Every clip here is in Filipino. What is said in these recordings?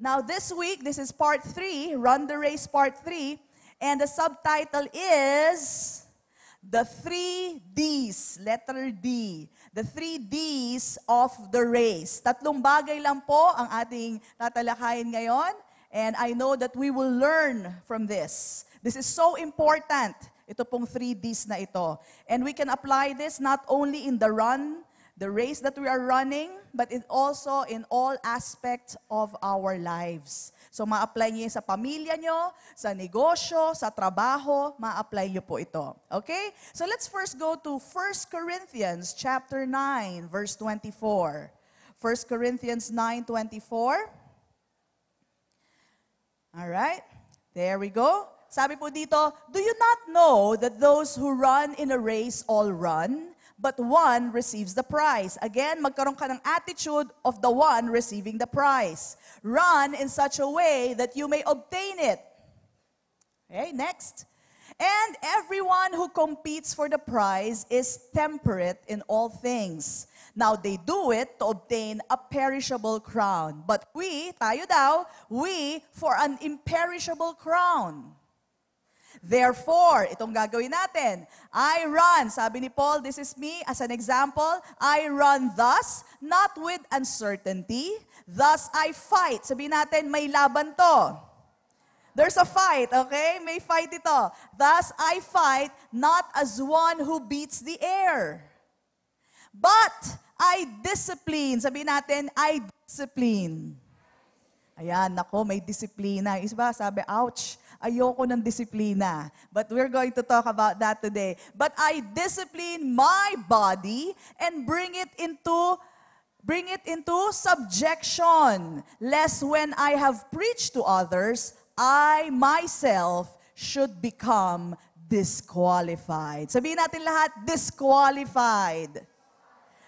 Now this week, this is part 3, Run the Race part 3, and the subtitle is The 3 Ds, letter D. The 3 Ds of the race. Tatlong bagay lang po ang ating tatalakayin ngayon, and I know that we will learn from this. This is so important, ito pong 3 Ds na ito. And we can apply this not only in the race that we are running, but it also in all aspects of our lives. So ma-apply niyo sa pamilya niyo, sa negosyo, sa trabaho, ma-apply niyo po ito. Okay? So let's first go to 1 Corinthians chapter 9, verse 24. 1 Corinthians 9:24. All right? There we go. Sabi po dito, do you not know that those who run in a race all run, but one receives the prize? Again, magkaroon ka ng attitude of the one receiving the prize. Run in such a way that you may obtain it. Okay, next. And everyone who competes for the prize is temperate in all things. Now they do it to obtain a perishable crown. But we, tayo daw, we for an imperishable crown. Therefore, itong gagawin natin, I run, sabi ni Paul, this is me as an example, I run thus, not with uncertainty, thus I fight. Sabihin natin, may laban to. There's a fight, okay? May fight ito. Thus I fight, not as one who beats the air, but I discipline. Sabihin natin, I discipline. Ayan, nako, may disiplina. Isa sabi, ouch, ayoko ng disiplina. But we're going to talk about that today. But I discipline my body and bring it into subjection, lest when I have preached to others, I myself should become disqualified. Sabihin natin lahat, disqualified.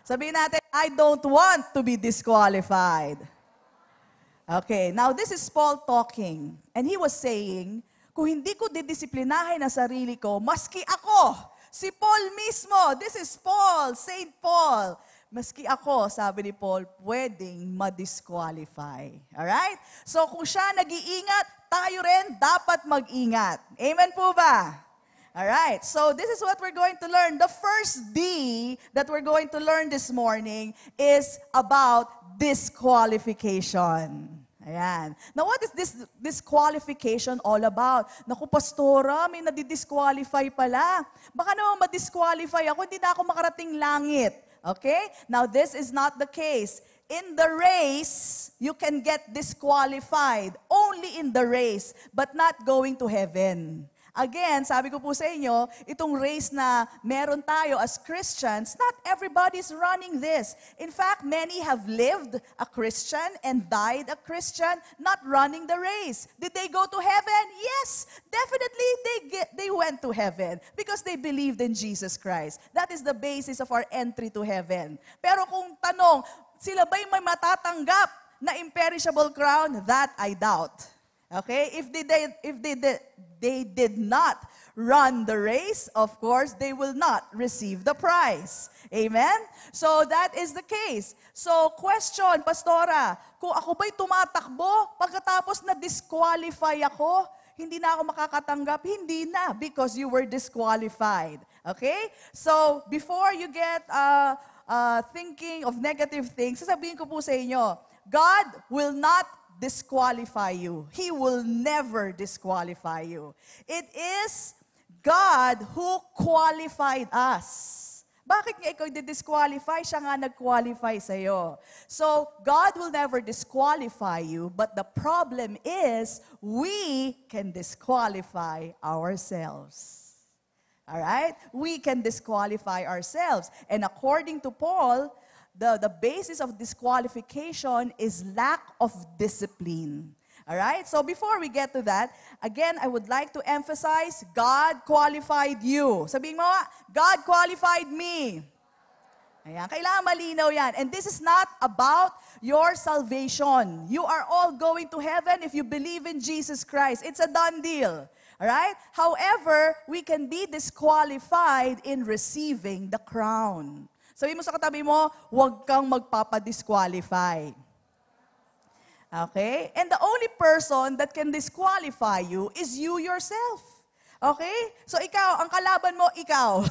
Sabihin natin, I don't want to be disqualified. Okay, now this is Paul talking. And he was saying, kung hindi ko didisiplinahin ang sarili ko, maski ako, si Paul mismo, this is Paul, Saint Paul, maski ako, sabi ni Paul, pwedeng ma-disqualify. Alright? So kung siya nag-iingat, tayo rin dapat mag-ingat. Amen po ba? Alright, so this is what we're going to learn. The first D that we're going to learn this morning is about disqualification. Ayan. Now, what is this disqualification all about? Naku, pastora, may nadidisqualify pala. Baka naman ma-disqualify ako, hindi na ako makarating langit. Okay? Now, this is not the case. In the race, you can get disqualified. Only in the race, but not going to heaven. Again, sabi ko po sa inyo, itong race na meron tayo as Christians, not everybody's running this. In fact, many have lived a Christian and died a Christian, not running the race. Did they go to heaven? Yes, definitely they went to heaven because they believed in Jesus Christ. That is the basis of our entry to heaven. Pero kung tanong, sila ba'y may matatanggap na imperishable crown? That I doubt. Okay? If they did not run the race, of course, they will not receive the prize. Amen? So that is the case. So question, Pastora, kung ako ba'y tumatakbo, pagkatapos na disqualify ako, hindi na ako makakatanggap? Hindi na, because you were disqualified. Okay? So before you get thinking of negative things, sasabihin ko po sa inyo, God will not disqualify you. He will never disqualify you. It is God who qualified us. Bakit nga ikaw di-disqualify? Siya nga nag-qualify sa'yo. So, God will never disqualify you, but the problem is, we can disqualify ourselves. Alright? We can disqualify ourselves. And according to Paul, the basis of disqualification is lack of discipline. All right? So before we get to that, again, I would like to emphasize, God qualified you. Sabihin mo, God qualified me. Ayan, kailangan malinaw yan. And this is not about your salvation. You are all going to heaven if you believe in Jesus Christ. It's a done deal. All right? However, we can be disqualified in receiving the crown. Sabi mo sa katabi mo, huwag kang magpapadisqualify. Okay? And the only person that can disqualify you is you yourself. Okay? So ikaw, ang kalaban mo, ikaw.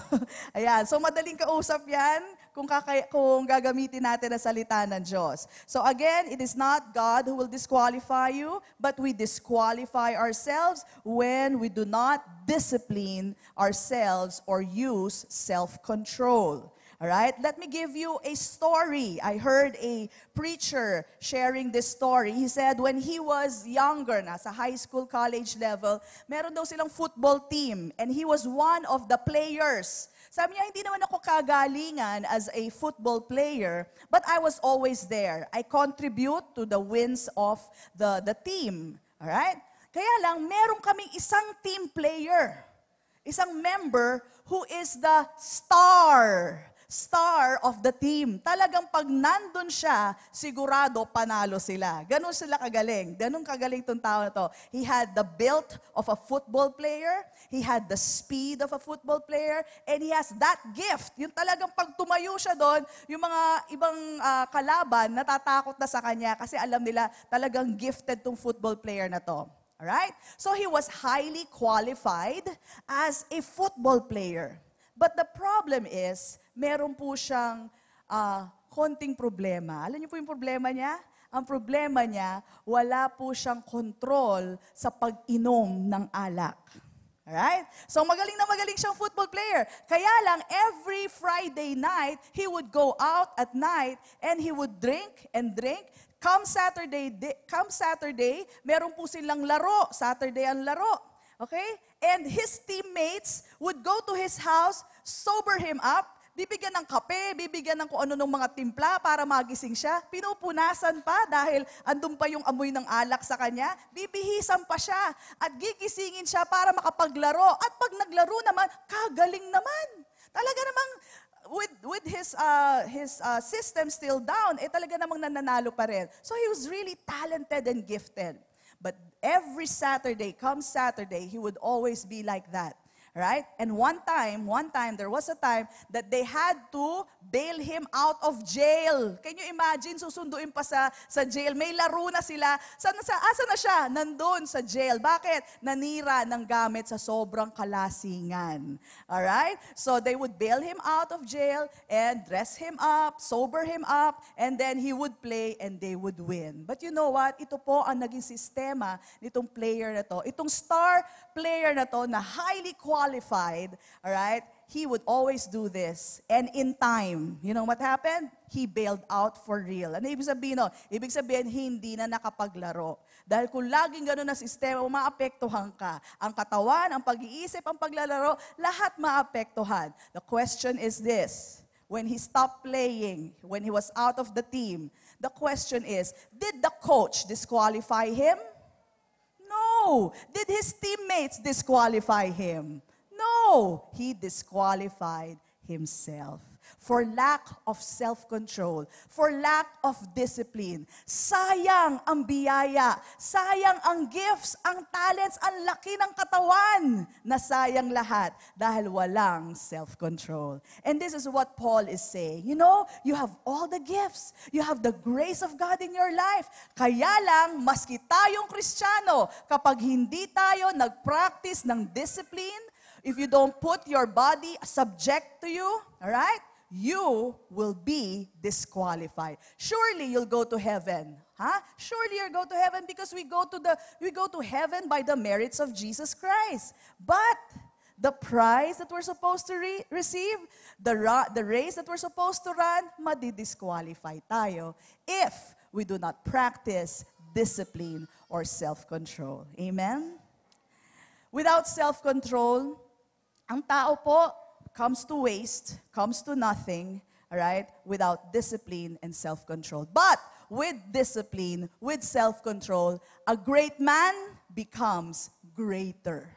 Ayan. So madaling kausap yan kung gagamitin natin ang salita ng Diyos. So again, it is not God who will disqualify you, but we disqualify ourselves when we do not discipline ourselves or use self-control. All right, let me give you a story. I heard a preacher sharing this story. He said when he was younger, nasa high school, college level, meron daw silang football team and he was one of the players. Sabi niya, hindi naman ako kagalingan as a football player, but I was always there. I contribute to the wins of the team. All right? Kaya lang, meron kaming isang team player, isang member who is the star of the team. Talagang pag nandun siya, sigurado panalo sila. Ganon sila kagaling. Ganon kagaling tong tao na to. He had the build of a football player, he had the speed of a football player, and he has that gift. Yung talagang pag tumayo siya doon, yung mga ibang kalaban natatakot na sa kanya kasi alam nila talagang gifted tong football player na to. Alright? So he was highly qualified as a football player. But the problem is, meron po siyang konting problema. Alam niyo po yung problema niya? Ang problema niya, wala po siyang control sa pag-inom ng alak. Alright? So magaling na magaling siyang football player. Kaya lang, every Friday night, he would go out at night and he would drink and drink. Come Saturday, meron po silang laro. Saturday ang laro. Okay? And his teammates would go to his house, sober him up, bibigyan ng kape, bibigyan ng kung ano ng mga timpla para magising siya. Pinupunasan pa dahil andun pa yung amoy ng alak sa kanya. Bibihisan pa siya at gigisingin siya para makapaglaro. At pag naglaro naman, kagaling naman. Talaga namang with his system still down, talaga namang nananalo pa rin. So he was really talented and gifted. But every Saturday, come Saturday, he would always be like that. Right? And one time, there was a time that they had to bail him out of jail. Can you imagine, susunduin pa sa jail. May laro na sila. Asa na siya? Nandun sa jail. Bakit? Nanira ng gamit sa sobrang kalasingan. Alright? So they would bail him out of jail and dress him up, sober him up, and then he would play and they would win. But you know what? Ito po ang naging sistema nitong player na to. Itong star player na to na highly qualified, all right, he would always do this. And in time, you know what happened? He bailed out for real. Ano ibig sabihin? No? Ibig sabihin, hindi na nakapaglaro. Dahil kung laging gano'n na sistema, maapektuhan ka. Ang katawan, ang pag-iisip, ang paglalaro, lahat maapektuhan. The question is this. When he stopped playing, when he was out of the team, the question is, did the coach disqualify him? No. Did his teammates disqualify him? No. He disqualified himself for lack of self-control, for lack of discipline. Sayang ang biyaya, sayang ang gifts, ang talents, ang laki ng katawan, na sayang lahat dahil walang self-control. And this is what Paul is saying. You know, you have all the gifts. You have the grace of God in your life. Kaya lang, maski tayong Kristiyano, kapag hindi tayo nag-practice ng discipline, if you don't put your body subject to you, all right? You will be disqualified. Surely you'll go to heaven. Huh? Surely you'll go to heaven because we go to heaven by the merits of Jesus Christ. But the prize that we're supposed to receive, the race that we're supposed to run, madidisqualify tayo if we do not practice discipline or self-control. Amen? Without self-control, ang tao po comes to waste, comes to nothing, all right, without discipline and self-control. But with discipline, with self-control, a great man becomes greater.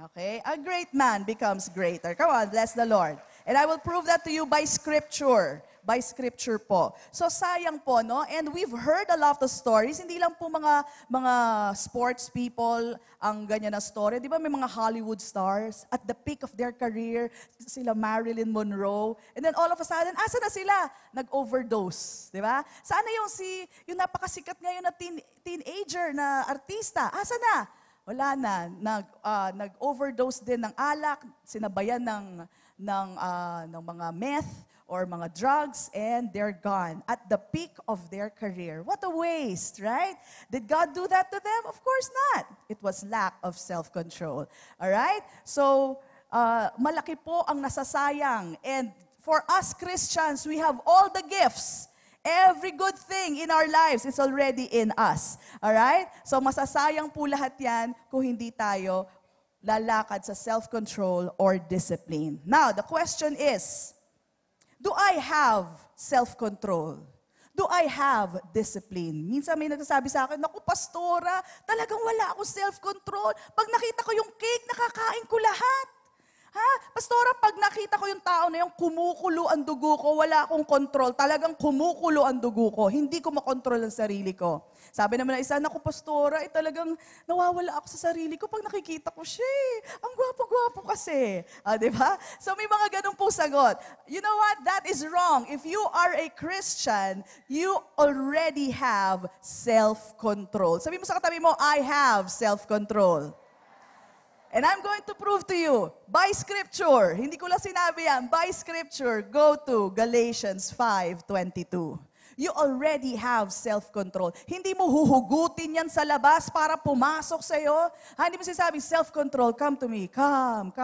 Okay? A great man becomes greater. Come on, bless the Lord. And I will prove that to you by scripture. By scripture po. So sayang po, no? And we've heard a lot of stories. Hindi lang po mga sports people ang ganyan na story. Di ba may mga Hollywood stars at the peak of their career, sila Marilyn Monroe. And then all of a sudden, asa na sila? Nag-overdose. Di ba? Sana yung napakasikat ngayon na teenager na artista, asa na? Wala na. Nag-overdose din ng alak, sinabayan ng mga meth or mga drugs, and they're gone at the peak of their career. What a waste, right? Did God do that to them? Of course not. It was lack of self-control. All right? So, malaki po ang nasasayang. And for us Christians, we have all the gifts. Every good thing in our lives is already in us. All right? So, masasayang po lahat yan kung hindi tayo lalakad sa self-control or discipline. Now, the question is, do I have self-control? Do I have discipline? Minsan may nagsasabi sa akin, naku, pastora, talagang wala akong self-control. Pag nakita ko yung cake, nakakain ko lahat. Ha? Pastora, pag nakita ko yung tao na yung kumukulo ang dugo ko, wala akong control. Talagang kumukulo ang dugo ko. Hindi ko makontrol ang sarili ko. Sabi naman na isa, naku, pastora, talagang nawawala ako sa sarili ko pag nakikita ko siya. Ang gwapo-gwapo kasi. Diba? So may mga ganun po sagot. You know what? That is wrong. If you are a Christian, you already have self-control. Sabi mo sa katabi mo, I have self-control. And I'm going to prove to you, by scripture, hindi ko lang sinabi yan, by scripture, go to Galatians 5:22. You already have self-control. Hindi mo huhugutin yan sa labas para pumasok sa'yo. Hindi mo sinasabi, self-control, come to me, come.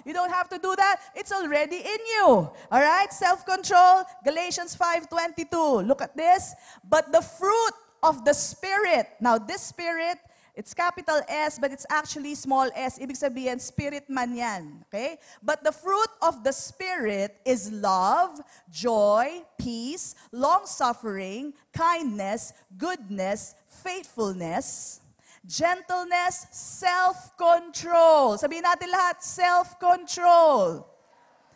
You don't have to do that. It's already in you. Alright? Self-control, Galatians 5:22. Look at this. But the fruit of the Spirit. Now, this Spirit, it's capital S, but it's actually small s. Ibig sabihin, spirit man yan. Okay? But the fruit of the Spirit is love, joy, peace, long-suffering, kindness, goodness, faithfulness, gentleness, self-control. Sabihin natin lahat, self-control.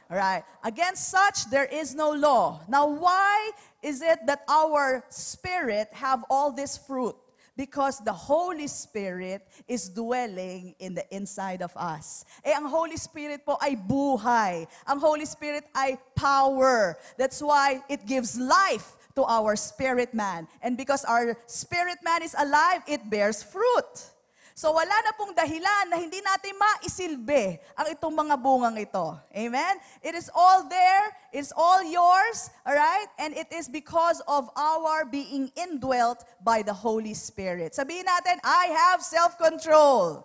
Alright. Against such, there is no law. Now, why is it that our spirit have all this fruit? Because the Holy Spirit is dwelling in the inside of us. Ang Holy Spirit po ay buhay. Ang Holy Spirit ay power. That's why it gives life to our spirit man. And because our spirit man is alive, it bears fruit. So wala na pong dahilan na hindi natin maisilbi ang itong mga bungang ito. Amen? It is all there. It's all yours. Alright? And it is because of our being indwelt by the Holy Spirit. Sabihin natin, I have self-control.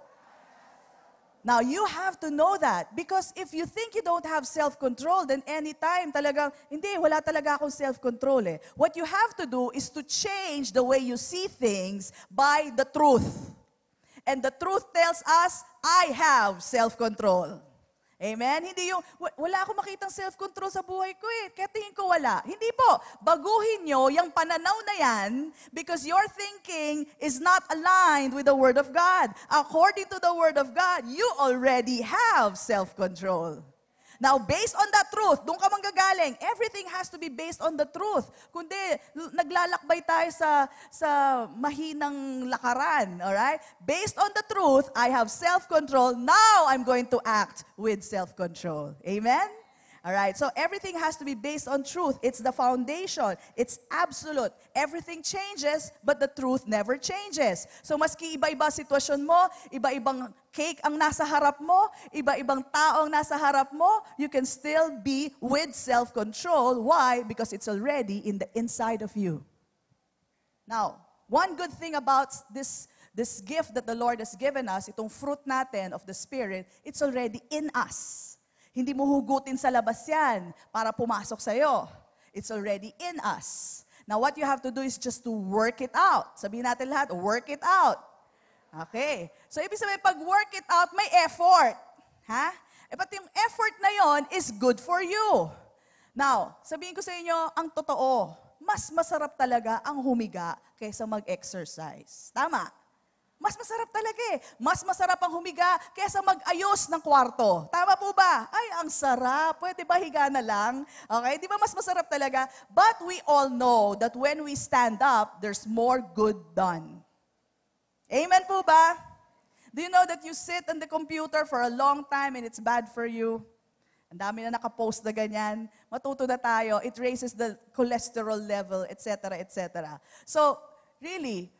Now, you have to know that. Because if you think you don't have self-control, then anytime talagang, hindi, wala talaga akong self-control eh. What you have to do is to change the way you see things by the truth. And the truth tells us, I have self-control. Amen? Hindi yung, wala akong makitang self-control sa buhay ko eh. Kaya tingin ko wala. Hindi po. Baguhin nyo yung pananaw na yan because your thinking is not aligned with the Word of God. According to the Word of God, you already have self-control. Now, based on that truth, doon ka manggagaling. Everything has to be based on the truth. Kundi, naglalakbay tayo sa mahinang lakaran. Alright? Based on the truth, I have self-control. Now, I'm going to act with self-control. Amen? Alright, so everything has to be based on truth. It's the foundation. It's absolute. Everything changes, but the truth never changes. So maski iba-iba sitwasyon mo, iba-ibang cake ang nasa harap mo, iba-ibang tao ang nasa harap mo, you can still be with self-control. Why? Because it's already in the inside of you. Now, one good thing about this gift that the Lord has given us, itong fruit natin of the Spirit, it's already in us. Hindi mo hugutin sa labas yan para pumasok sa'yo. It's already in us. Now, what you have to do is just to work it out. Sabihin natin lahat, work it out. Okay. So, ibig sabihin, pag work it out, may effort. Ha? Pati yung effort na yon is good for you. Now, sabihin ko sa inyo, ang totoo, mas masarap talaga ang humiga kaysa mag-exercise. Tama? Mas masarap talaga eh. Mas masarap ang humiga kaysa mag-ayos ng kwarto. Tama po ba? Ay, ang sarap. Pwede ba higa na lang? Okay, di ba mas masarap talaga? But we all know that when we stand up, there's more good done. Amen po ba? Do you know that you sit on the computer for a long time and it's bad for you? Ang dami na nakapost na ganyan. Matuto na tayo. It raises the cholesterol level, etc., etc. So, really,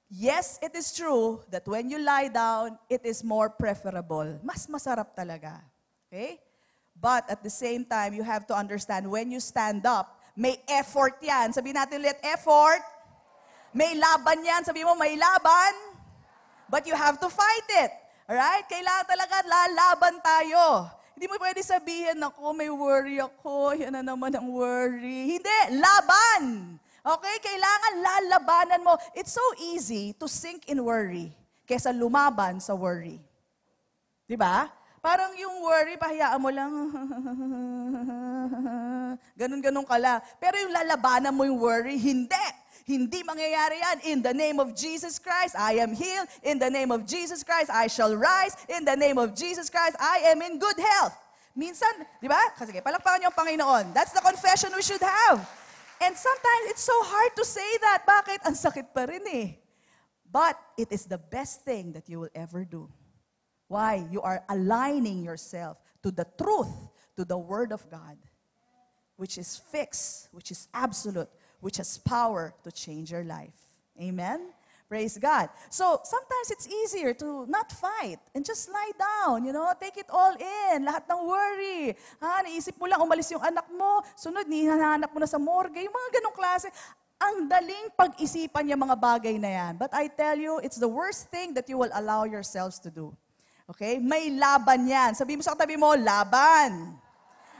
yes, it is true that when you lie down, it is more preferable. Mas masarap talaga. Okay? But at the same time, you have to understand, when you stand up, may effort yan. Sabihin natin ulit, effort. May laban yan. Sabihin mo, may laban. But you have to fight it. Alright? Kailangan talaga lalaban tayo. Hindi mo pwede sabihin, ako, may worry ako. Yan na naman ang worry. Hindi, laban. Okay? Kailangan lalabanan mo. It's so easy to sink in worry kesa lumaban sa worry. Diba? Parang yung worry, pahayaan mo lang. Ganun-ganun ka lang. Pero yung lalabanan mo yung worry, hindi. Hindi mangyayari yan. In the name of Jesus Christ, I am healed. In the name of Jesus Christ, I shall rise. In the name of Jesus Christ, I am in good health. Minsan, di ba? Sige, palakpakan niyo ang Panginoon. That's the confession we should have. And sometimes it's so hard to say that. Bakit? Ang sakit pa rin eh. But it is the best thing that you will ever do. Why? You are aligning yourself to the truth, to the Word of God, which is fixed, which is absolute, which has power to change your life. Amen? Praise God. So, sometimes it's easier to not fight and just lie down, take it all in, lahat ng worry. Naisip mo lang, umalis yung anak mo, sunod, hinahanap mo na sa morgue, yung mga ganong klase. Ang daling pag-isipan yung mga bagay na yan. But I tell you, it's the worst thing that you will allow yourselves to do. Okay? May laban yan. Sabi mo sa katabi mo, laban.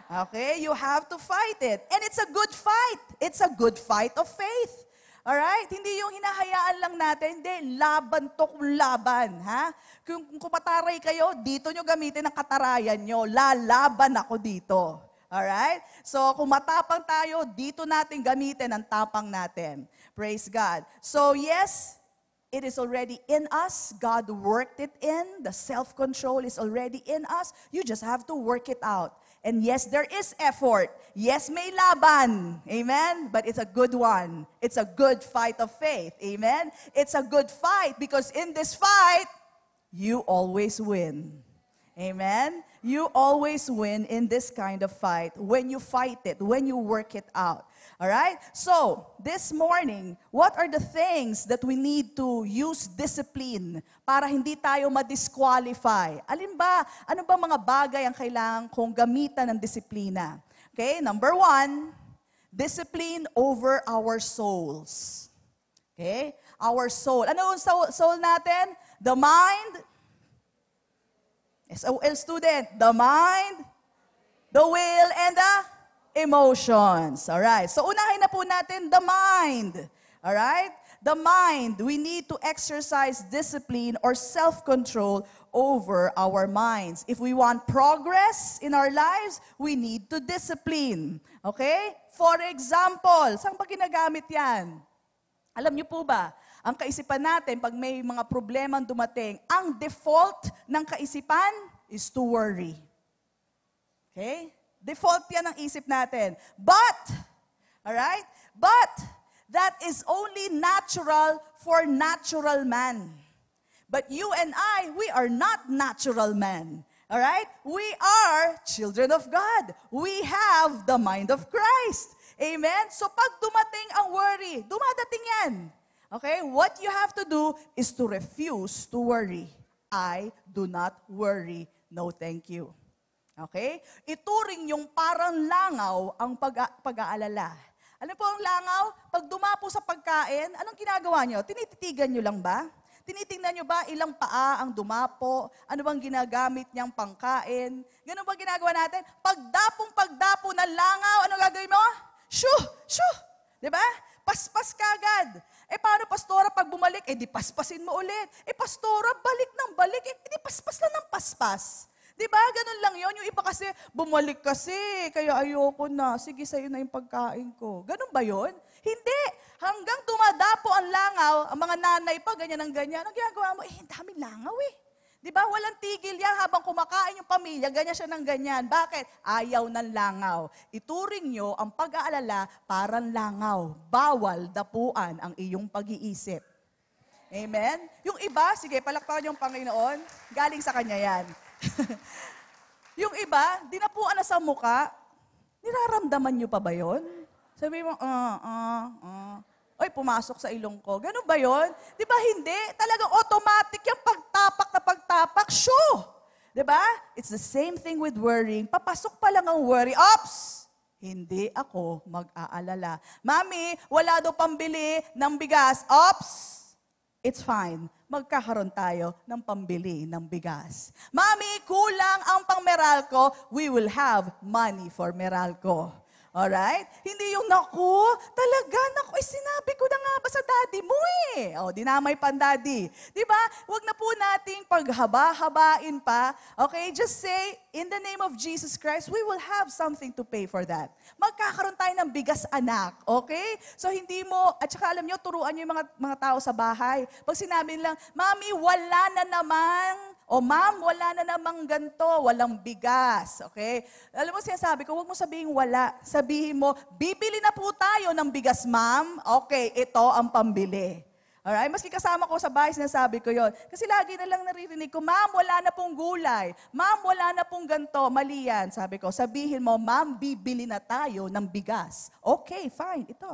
Okay? You have to fight it. And it's a good fight. It's a good fight of faith. Alright? Hindi yung hinahayaan lang natin. Hindi, laban to kung laban. Ha? Kung kumataray kayo, dito nyo gamitin ang katarayan nyo. Lalaban ako dito. Alright? So, kung matapang tayo, dito natin gamitin ang tapang natin. Praise God. So, yes, it is already in us. God worked it in. The self-control is already in us. You just have to work it out. And yes, there is effort. Yes, may laban. Amen? But it's a good one. It's a good fight of faith. Amen? It's a good fight because in this fight, you always win. Amen? You always win in this kind of fight when you fight it, when you work it out. All right? So, this morning, what are the things that we need to use discipline para hindi tayo ma-disqualify? Alin ba? Ano ba mga bagay ang kailangan kong gamitan ng disiplina? Okay, number 1, discipline over our souls. Okay? Our soul. Ano yung soul natin? The mind. SOL student. The mind, the will, and the emotions. Alright. So, unahin na po natin the mind. Alright? The mind. We need to exercise discipline or self-control over our minds. If we want progress in our lives, we need to discipline. Okay? For example, saan ba ginagamit yan? Alam niyo po ba, ang kaisipan natin, pag may mga problemang dumating, ang default ng kaisipan is to worry. Okay? Default yan ang isip natin. But, alright? But, that is only natural for natural man. But you and I, we are not natural men. Alright? We are children of God. We have the mind of Christ. Amen? So pag dumating ang worry, dumadating yan. Okay? What you have to do is to refuse to worry. I do not worry. No, thank you. Okay? Ituring yung parang langaw ang pag-aalala. Ano po ang langaw? Pag dumapo sa pagkain, anong ginagawa nyo? Tinititigan nyo lang ba? Tinitingnan nyo ba ilang paa ang dumapo? Ano bang ginagamit niyang pangkain? Ganun ba ginagawa natin? Pagdapo ng langaw, ano gagawin mo? Shoo! Shoo! Diba? Paspas ka agad. Paano, pastora, pag bumalik? Di paspasin mo ulit. Pastora, balik ng balik. Di paspas lang ng paspas. Di ba? Ganun lang yon. Yung iba kasi, bumalik kasi, kaya ayoko na. Sige, sa'yo na yung pagkain ko. Ganun ba yon? Hindi. Hanggang dumadapo ang langaw, ang mga nanay pa, ganyan ang ganyan. Ang ginagawa mo, daming langaw eh. Di ba? Walang tigil yan habang kumakain yung pamilya, ganyan siya ng ganyan. Bakit? Ayaw ng langaw. Ituring nyo ang pag-aalala parang langaw. Bawal dapuan ang iyong pag-iisip. Amen? Yung iba, sige, palakpakan yung Panginoon. Galing sa Kanya yan. Yung iba, dinapuan na sa muka, niraramdaman nyo pa ba yun? Sabi mo, Oy, pumasok sa ilong ko. Ganun ba yun? Di ba hindi? Talagang automatic yung pagtapak na pagtapak. Shoo! Di ba? It's the same thing with worrying. Papasok pa lang ang worry. Ops! Hindi ako mag-aalala. Mami, wala daw pambili ng bigas. Ops! It's fine. Magkakaroon tayo ng pambili ng bigas. Mami, kulang ang pang Meralco. We will have money for Meralco. Alright? Hindi yung, naku, talaga, sinabi ko na nga ba sa daddy mo eh. O, dinamay pa ang daddy. Diba? Huwag na po nating paghaba-habain pa. Okay? Just say, in the name of Jesus Christ, we will have something to pay for that. Magkakaroon tayo ng bigas anak. Okay? So, hindi mo, at saka alam nyo, turuan nyo yung mga tao sa bahay. Pag sinabi lang, Mami, wala na naman. O ma'am, wala na namang ganito, walang bigas. Okay? Alam mo, sinasabi ko, huwag mo sabihin wala. Sabihin mo, bibili na po tayo ng bigas, ma'am. Okay, ito ang pambili. Alright? Maski kasama ko sa bahay, sinasabi ko yon. Kasi lagi na lang naririnig ko, ma'am, wala na pong gulay. Ma'am, wala na pong ganito. Mali yan. Sabi ko, sabihin mo, ma'am, bibili na tayo ng bigas. Okay, fine, ito.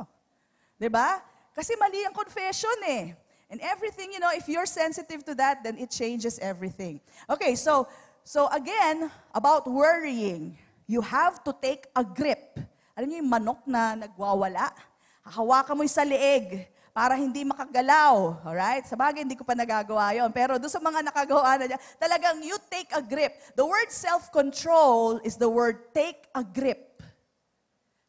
Diba? Kasi mali ang confession eh. And everything, if you're sensitive to that, then it changes everything. Okay, so again, about worrying, you have to take a grip. Alam niyo yung manok na nagwawala? Hahawakan mo yung sa leeg para hindi makagalaw. Alright? Sa bagay, hindi ko pa nagagawa yon. Pero doon sa mga nakagawa na niya, talagang you take a grip. The word self-control is the word take a grip.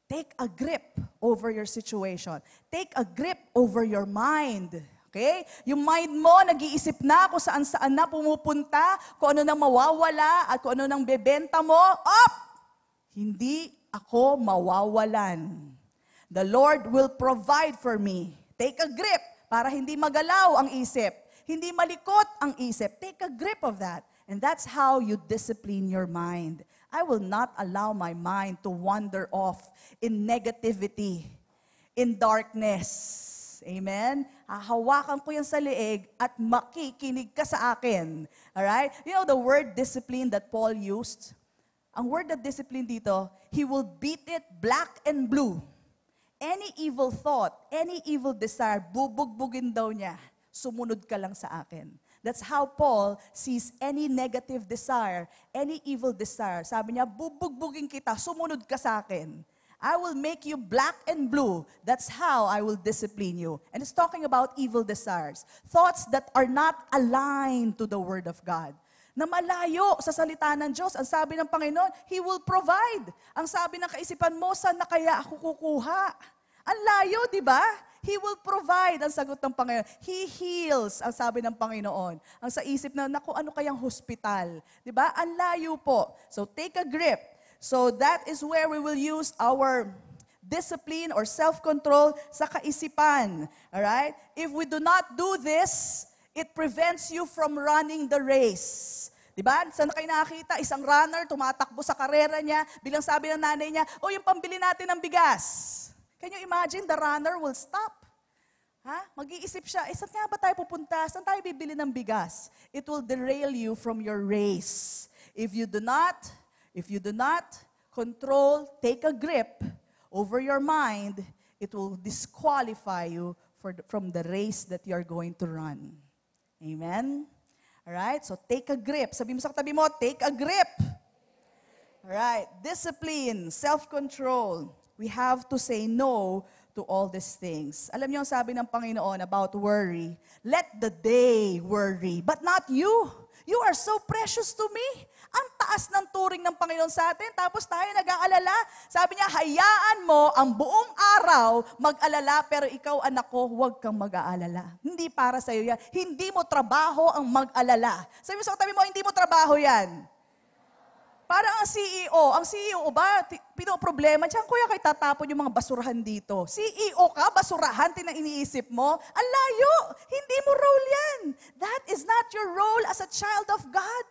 Take a grip over your situation. Take a grip over your mind. Okay? Yung mind mo, nag-iisip na kung saan-saan na pumupunta, kung ano nang mawawala, at kung ano nang bebenta mo. Hindi ako mawawalan. The Lord will provide for me. Take a grip para hindi magalaw ang isip. Hindi malikot ang isip. Take a grip of that. And that's how you discipline your mind. I will not allow my mind to wander off in negativity, in darkness. Amen? Hahawakan ko yan sa leeg at makikinig ka sa akin. Alright? You know the word discipline that Paul used? Ang word na discipline dito, he will beat it black and blue. Any evil thought, any evil desire, bubugbugin daw niya. Sumunod ka lang sa akin. That's how Paul sees any negative desire, any evil desire. Sabi niya, bubugbugin kita, sumunod ka sa akin. I will make you black and blue. That's how I will discipline you. And it's talking about evil desires. Thoughts that are not aligned to the Word of God. Na malayo sa salita ng Diyos. Ang sabi ng Panginoon, He will provide. Ang sabi ng kaisipan mo, saan na kaya ako kukuha? Ang layo, di ba? He will provide, ang sagot ng Panginoon. He heals, ang sabi ng Panginoon. Ang sa isip na, naku, ano kayang hospital? Di ba? Ang layo po. So take a grip. So that is where we will use our discipline or self-control sa kaisipan. Alright? If we do not do this, it prevents you from running the race. Diba? Saan kayo nakakita? Isang runner, tumatakbo sa karera niya, bilang sabi ng nanay niya, yung pambili natin ng bigas. Can you imagine? The runner will stop. Mag-iisip siya, saan nga ba tayo pupunta? Saan tayo bibili ng bigas? It will derail you from your race. If you do not control, take a grip over your mind, it will disqualify you from the race that you're going to run. Amen? Alright? So take a grip. Sabi mo sa katabi mo, take a grip. Alright? Discipline, self-control. We have to say no to all these things. Alam niyo ang sabi ng Panginoon about worry? Let the day worry, but not you. You are so precious to me. Ang taas ng turing ng Panginoon sa atin, tapos tayo nag-aalala. Sabi niya, hayaan mo ang buong araw mag-alala, pero ikaw, anak ko, huwag kang mag-aalala. Hindi para sa'yo yan. Hindi mo trabaho ang mag-alala. Sabi mo sa katabi mo, hindi mo trabaho yan. Parang ang CEO ba, pinoproblema, diyan kuya kay tatapon yung mga basurahan dito. CEO ka, basurahan, iniisip mo? Ang layo! Hindi mo role yan. That is not your role as a child of God.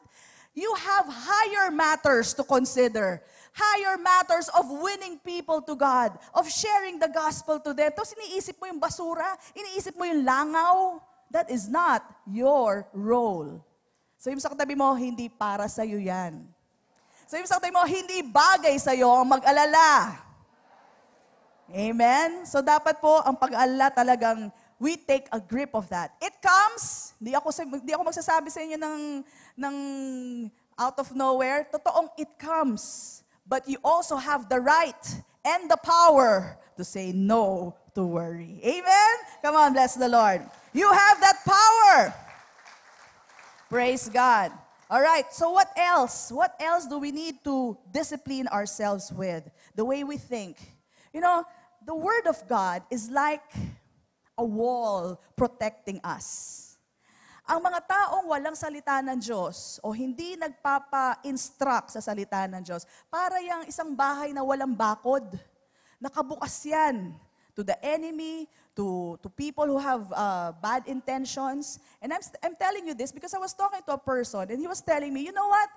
You have higher matters to consider. Higher matters of winning people to God, of sharing the gospel to them. Tapos iniisip mo yung basura, iniisip mo yung langaw. That is not your role. So yung sa katabi mo, hindi para sa'yo yan. So yung sa katabi mo, hindi bagay sa'yo ang mag-alala. Amen? So dapat po, ang pag-alala talagang, we take a grip of that. It comes, hindi ako magsasabi sa inyo ng out of nowhere. Totoong it comes. But you also have the right and the power to say no to worry. Amen? Come on, bless the Lord. You have that power. Praise God. All right, so what else? What else do we need to discipline ourselves with? The way we think. You know, the Word of God is like a wall protecting us. Ang mga taong walang salita ng Diyos o hindi nagpapa-instruct sa salita ng Diyos, para yung isang bahay na walang bakod. Nakabukas yan to the enemy, to people who have bad intentions. And I'm telling you this because I was talking to a person and he was telling me, you know what?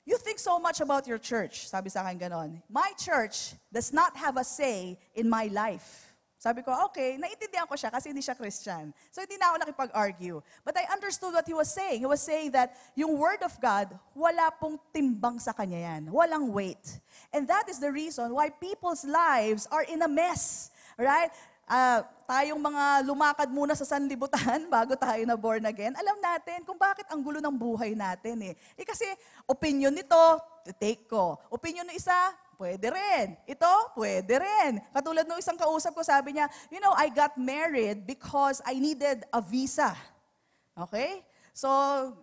You think so much about your church. Sabi sa akin ganon. My church does not have a say in my life. Sabi ko, okay, naiintindihan ko siya kasi hindi siya Christian. So hindi na ako nakipag-argue. But I understood what he was saying. He was saying that yung Word of God, wala pong timbang sa kanya yan. Walang weight. And that is the reason why people's lives are in a mess. Right? Tayong mga lumakad muna sa sanlibutan bago tayo na born again, alam natin kung bakit ang gulo ng buhay natin eh. Kasi opinion nito, take ko. Opinion ng isa, pwede rin. Ito, pwede rin. Katulad ng isang kausap ko, sabi niya, you know, I got married because I needed a visa. Okay? So,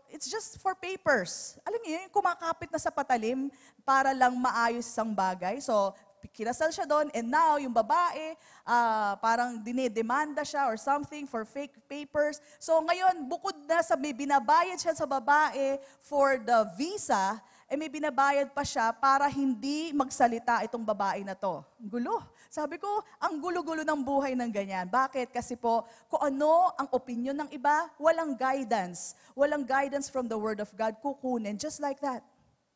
it's just for papers. Alam niyo, yung kumakapit na sa patalim para lang maayos isang bagay. So, kinasal siya doon, and now, yung babae, parang dinedemanda siya or something for fake papers. So ngayon, bukod na sa may binabayad siya sa babae for the visa, may binabayad pa siya para hindi magsalita itong babae na to. Gulo. Sabi ko, ang gulo-gulo ng buhay ng ganyan. Bakit? Kasi po, kung ano ang opinion ng iba, walang guidance. Walang guidance from the Word of God, kukunin. Just like that.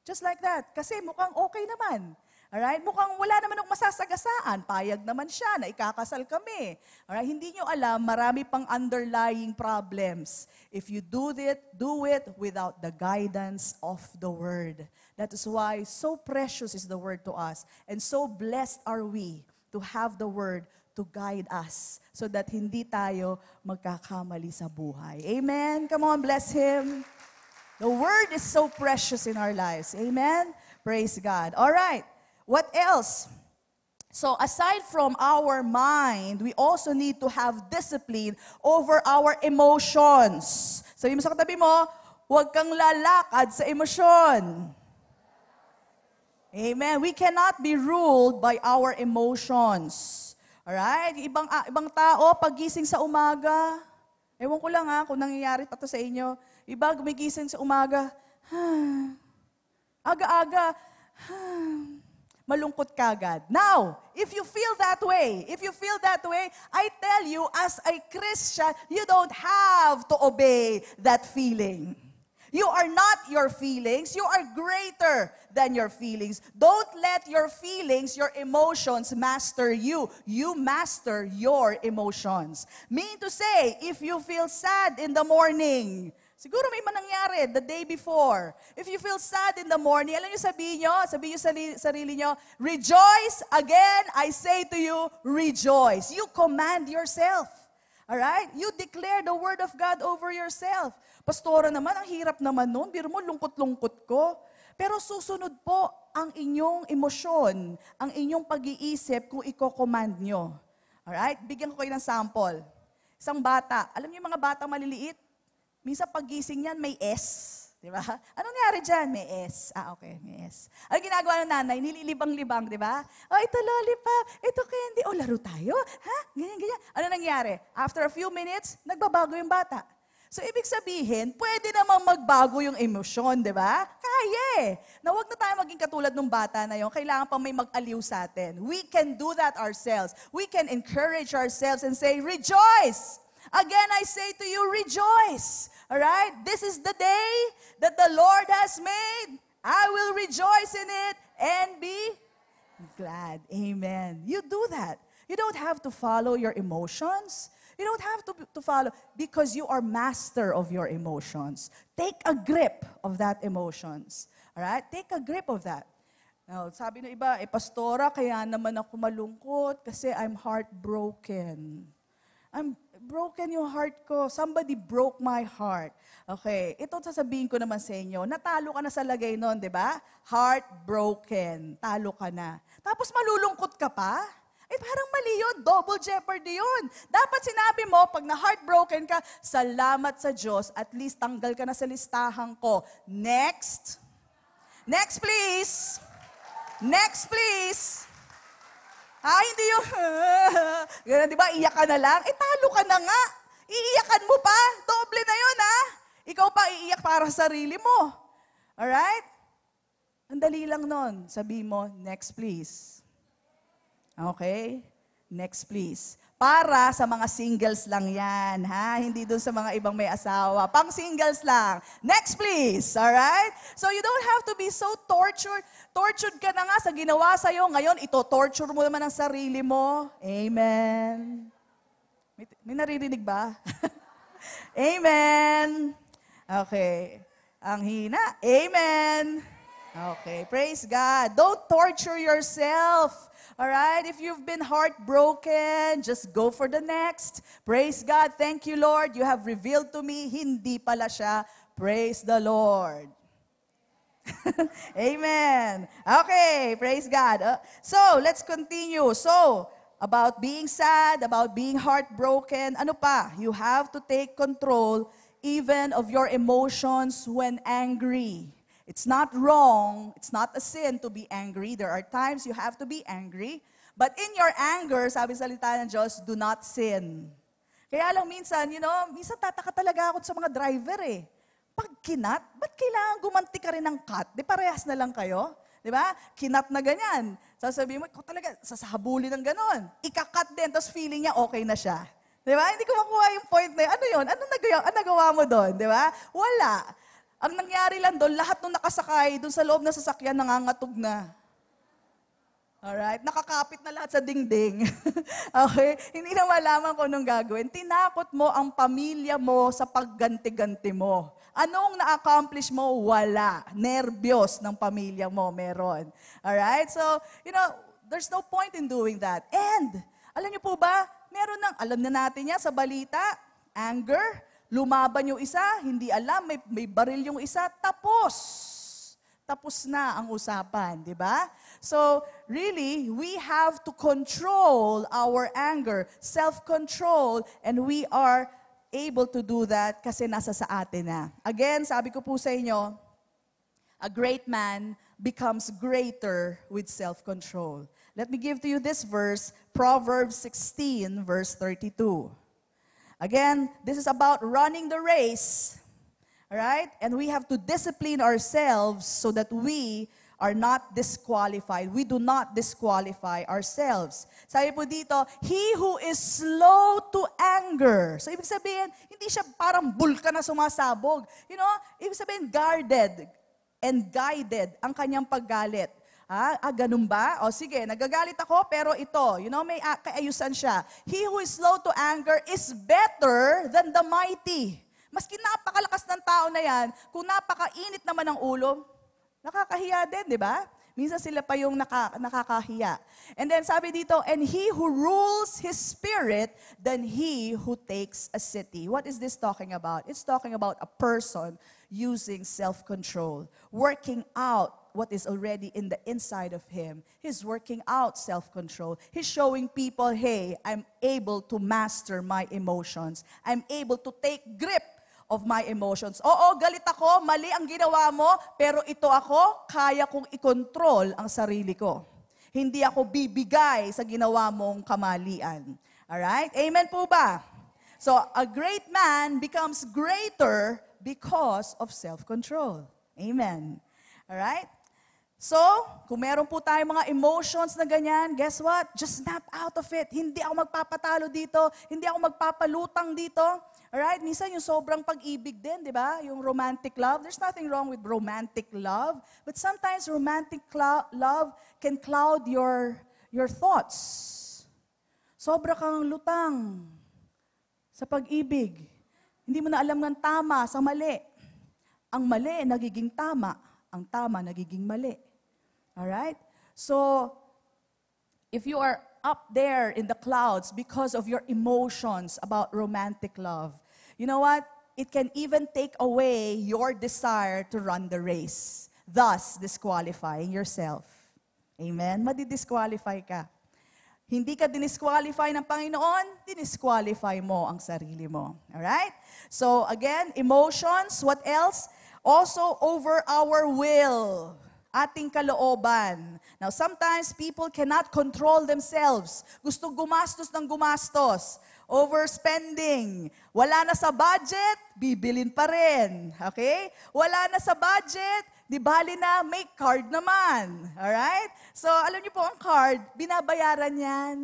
Just like that. Kasi mukhang okay naman. Alright? Mukhang wala naman akong masasagasaan. Payag naman siya na ikakasal kami. Alright? Hindi nyo alam, marami pang underlying problems. If you do it without the guidance of the Word. That is why so precious is the Word to us. And so blessed are we to have the Word to guide us so that hindi tayo magkakamali sa buhay. Amen? Come on, bless Him. The Word is so precious in our lives. Amen? Praise God. All right. What else? So aside from our mind, we also need to have discipline over our emotions. Sabi mo sa katabi mo, huwag kang lalakad sa emosyon. Amen. We cannot be ruled by our emotions. Alright? Ibang tao, pagising sa umaga, ewan ko lang kung nangyayari pa to sa inyo, iba gumigising sa umaga, aga-aga, malungkot kagad. Now, if you feel that way, I tell you, as a Christian, you don't have to obey that feeling. You are not your feelings. You are greater than your feelings. Don't let your feelings, your emotions master you. You master your emotions. Mean to say, if you feel sad in the morning, siguro may manangyari the day before. If you feel sad in the morning, alam niyo sabihin niyo sa sarili niyo, rejoice again, I say to you, rejoice. You command yourself. Alright? You declare the Word of God over yourself. Pastora naman, ang hirap naman nun. Biro mo, lungkot-lungkot ko. Pero susunod po ang inyong emosyon, ang inyong pag-iisip kung i-command nyo. Alright? Bigyan ko kayo ng sample. Isang bata. Alam niyo yung mga bata maliliit? Minsan paggising yan, may S. Di ba? Anong nangyari dyan? May S. Okay, may S. Ang ginagawa ng nanay, nililibang-libang, di ba? Oh, ito lollipop, ito candy. Oh, laro tayo? Ha? Ganyan, ganyan. Ano nangyari? After a few minutes, nagbabago yung bata. So, ibig sabihin, pwede namang magbago yung emosyon, di ba? Kaya eh. Na huwag na tayo maging katulad ng bata na yun. Kailangan pa may mag-aliw sa atin. We can do that ourselves. We can encourage ourselves and say, rejoice! Again, I say to you, rejoice! Alright? This is the day that the Lord has made. I will rejoice in it and be glad. Amen. You do that. You don't have to follow your emotions. You don't have to follow because you are master of your emotions. Take a grip of that emotions. Alright? Take a grip of that. Now, sabi ng iba, pastora, kaya naman ako malungkot kasi I'm heartbroken. I'm broken yung heart ko. Somebody broke my heart. Okay, ito sasabihin ko naman sa inyo, natalo ka na sa lagay nun, di ba? Heartbroken. Talo ka na. Tapos malulungkot ka pa? Parang mali yun. Double jeopardy yun. Dapat sinabi mo, pag na-heartbroken ka, salamat sa Diyos, at least tanggal ka na sa listahan ko. Next. Next, please. Next, please. Hindi yung, ganun, di ba? Iyak ka na lang. Talo ka na nga. Iiyakan mo pa. Doble na yun, ha? Ikaw pa iiyak para sa sarili mo. Alright? Ang dali lang nun. Sabi mo, next, please. Okay? Next, please. Para sa mga singles lang yan, ha? Hindi doon sa mga ibang may asawa. Pang singles lang. Next, please. Alright? So you don't have to be so tortured. Tortured ka na nga sa ginawa sa'yo. Ngayon, ito-torture mo naman ang sarili mo. Amen. May naririnig ba? Amen. Okay. Ang hina. Amen. Okay. Praise God. Don't torture yourself. Alright, if you've been heartbroken, just go for the next. Praise God. Thank you, Lord. You have revealed to me, hindi pala siya. Praise the Lord. Amen. Okay, praise God. So, let's continue. So, about being sad, about being heartbroken, ano pa? You have to take control even of your emotions when angry. It's not wrong, it's not a sin to be angry. There are times you have to be angry. But in your anger, sabi sa salita ng Diyos, do not sin. Kaya lang minsan, minsan tataka talaga ako sa mga driver eh. Pag kinat, ba't kailangan gumanti ka rin ng cut? Di parehas na lang kayo? Di ba? Kinat na ganyan. Sasabihin mo, ikaw talaga, sasahabulin ng ganon. Ika-cut din, tapos feeling niya okay na siya. Di ba? Hindi ko makuha yung point na yun. Ano yun? Ano nagawa mo doon? Di ba? Wala. Ang nangyari lang doon, lahat nung nakasakay doon sa loob ng sasakyan, nangangatog na. Alright? Nakakapit na lahat sa dingding. Okay? Hindi na malaman kung anong gagawin. Tinakot mo ang pamilya mo sa pagganti-ganti mo. Anong na-accomplish mo? Wala. Nervyos ng pamilya mo, meron. Alright? So, there's no point in doing that. And, alam niyo po ba, alam na natin yan sa balita, anger. Lumaban yung isa, hindi alam, may baril yung isa, tapos. Tapos na ang usapan, di ba? So, really, we have to control our anger, self-control, and we are able to do that kasi nasa sa atin na. Again, sabi ko po sa inyo, a great man becomes greater with self-control. Let me give to you this verse, Proverbs 16, verse 32. Again, this is about running the race, all right? And we have to discipline ourselves so that we are not disqualified. We do not disqualify ourselves. Sabi po dito, he who is slow to anger. So, ibig sabihin, hindi siya parang bulkan na sumasabog. Ibig sabihin, guarded and guided ang kanyang paggalit. Ganun ba? O sige, nagagalit ako, pero ito, may kaayusan siya. He who is slow to anger is better than the mighty. Maski napakalakas ng tao na yan, kung napakainit naman ang ulo, nakakahiya din, di ba? Minsan sila pa yung nakakahiya. And then sabi dito, and he who rules his spirit, then he who takes a city. What is this talking about? It's talking about a person using self-control, working out what is already in the inside of him. He's working out self-control. He's showing people, hey, I'm able to master my emotions. I'm able to take grip of my emotions. Oo, galit ako, mali ang ginawa mo, pero ito ako, kaya kong i-control ang sarili ko. Hindi ako bibigay sa ginawa mong kamalian. Alright? Amen po ba? So, a great man becomes greater because of self-control. Amen. Alright? So, kung meron po tayong mga emotions na ganyan, guess what? Just snap out of it. Hindi ako magpapatalo dito. Hindi ako magpapalutang dito. Alright? Minsan yung sobrang pag-ibig din, di ba? Yung romantic love. There's nothing wrong with romantic love. But sometimes romantic love can cloud your thoughts. Sobra kang lutang sa pag-ibig. Hindi mo na alam ng tama sa mali. Ang mali nagiging tama. Ang tama nagiging mali. Alright? So, if you are up there in the clouds because of your emotions about romantic love, you know what? It can even take away your desire to run the race, thus disqualifying yourself. Amen? Madidisqualify ka. Hindi ka dinisqualify ng Panginoon, dinisqualify mo ang sarili mo. Alright? So again, emotions, what else? Also over our will, ating kalooban. Now sometimes people cannot control themselves. Gusto gumastos ng gumastos. Overspending. Wala na sa budget, bibilin pa rin. Okay? Wala na sa budget, di bali na, may card naman. Alright? So, alam niyo po, ang card, binabayaran yan.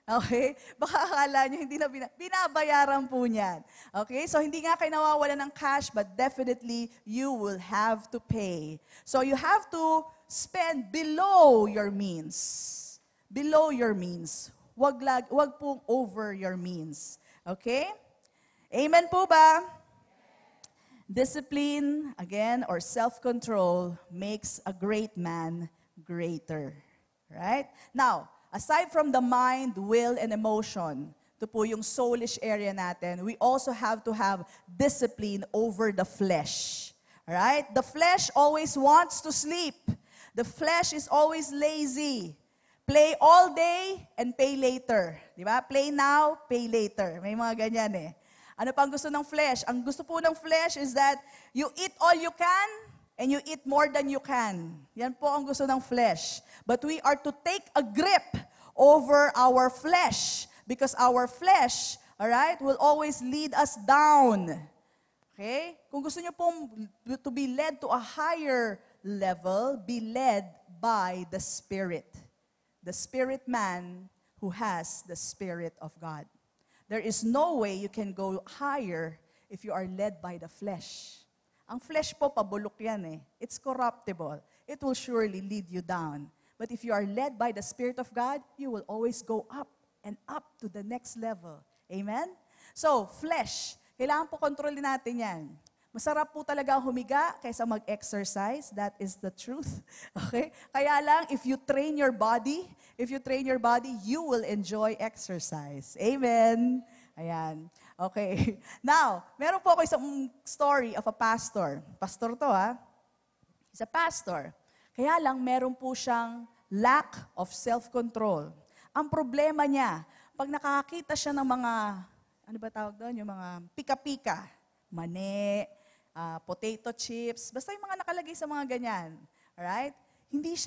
Okay? Baka akala niyo, hindi na binabayaran po niyan. Okay? So, hindi nga kayo nawawala ng cash, but definitely, you will have to pay. So, you have to spend below your means. Below your means. Wag pong over your means. Okay? Amen po ba? Discipline, again, or self-control makes a great man greater. Right? Now, aside from the mind, will, and emotion, ito po yung soulish area natin, we also have to have discipline over the flesh. Right? The flesh always wants to sleep. The flesh is always lazy. Play all day and pay later. Di ba? Play now, pay later. May mga ganyan eh. Ano pang gusto ng flesh? Ang gusto po ng flesh is that you eat all you can and you eat more than you can. Yan po ang gusto ng flesh. But we are to take a grip over our flesh because our flesh, alright, will always lead us down. Okay? Kung gusto niyo pong to be led to a higher level, be led by the Spirit. The spirit man who has the Spirit of God. There is no way you can go higher if you are led by the flesh. Ang flesh po, pabulok yan eh. It's corruptible. It will surely lead you down. But if you are led by the Spirit of God, you will always go up and up to the next level. Amen? So, flesh. Kailangan po kontrolin natin yan. Masarap po talaga humiga kaysa mag-exercise. That is the truth. Okay? Kaya lang, if you train your body, you will enjoy exercise. Amen? Ayan. Okay. Now, meron po ako isang story of a pastor. Pastor to ha. He's a pastor. Kaya lang, meron po siyang lack of self-control. Ang problema niya, pag nakakita siya ng mga, ano ba tawag doon? Yung mga pika-pika, mani, potato chips, basta yung mga nakalagay sa mga ganyan. Alright? Hindi